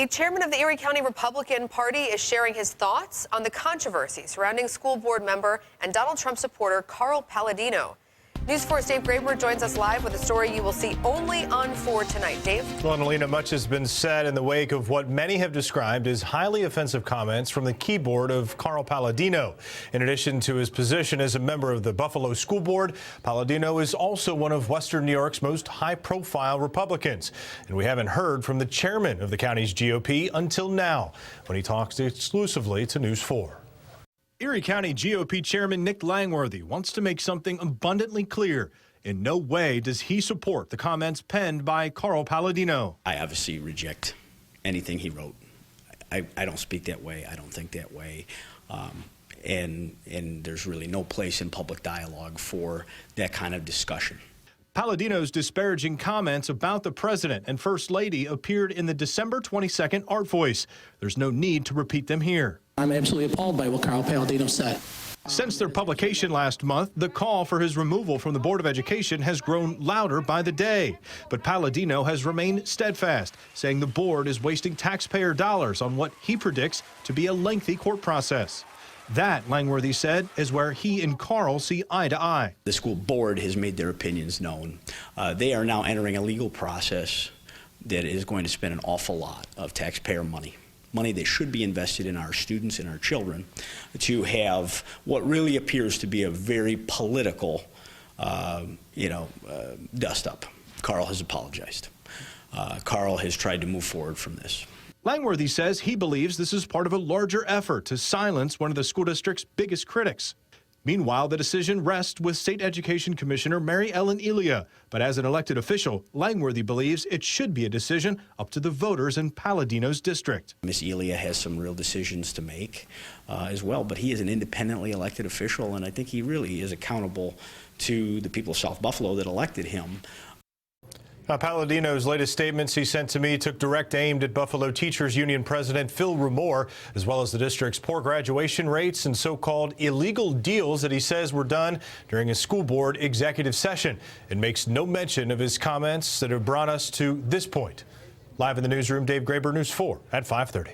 The chairman of the Erie County Republican Party is sharing his thoughts on the controversy surrounding school board member and Donald Trump supporter Carl Paladino. News 4's Dave Graber joins us live with a story you will see only on 4 tonight. Dave? Well, Annalena, much has been said in the wake of what many have described as highly offensive comments from the keyboard of Carl Paladino. In addition to his position as a member of the Buffalo School Board, Paladino is also one of Western New York's most high-profile Republicans. And we haven't heard from the chairman of the county's GOP until now, when he talks exclusively to News 4. Erie County GOP Chairman Nick Langworthy wants to make something abundantly clear. In no way does he support the comments penned by Carl Paladino. I obviously reject anything he wrote. I don't speak that way. I don't think that way. And there's really no place in public dialogue for that kind of discussion. Paladino's disparaging comments about the president and first lady appeared in the December 22nd Art Voice. There's no need to repeat them here. I'm absolutely appalled by what Carl Paladino said. Since their publication last month, the call for his removal from the Board of Education has grown louder by the day. But Paladino has remained steadfast, saying the board is wasting taxpayer dollars on what he predicts to be a lengthy court process. That, Langworthy said, is where he and Carl see eye to eye. The school board has made their opinions known. They are now entering a legal process that is going to spend an awful lot of taxpayer money that should be invested in our students and our children, to have what really appears to be a very political, dust-up. Carl has apologized. Carl has tried to move forward from this. Langworthy says he believes this is part of a larger effort to silence one of the school district's biggest critics. Meanwhile, the decision rests with State Education Commissioner Mary Ellen Elia. But as an elected official, Langworthy believes it should be a decision up to the voters in Paladino's district. Ms. Elia has some real decisions to make as well, but he is an independently elected official, and I think he really is accountable to the people of South Buffalo that elected him. Paladino's latest statements he sent to me took direct aim at Buffalo Teachers Union President Phil Rumore, as well as the district's poor graduation rates and so-called illegal deals that he says were done during a school board executive session. It makes no mention of his comments that have brought us to this point. Live in the newsroom, Dave Graber, News 4 at 5:30.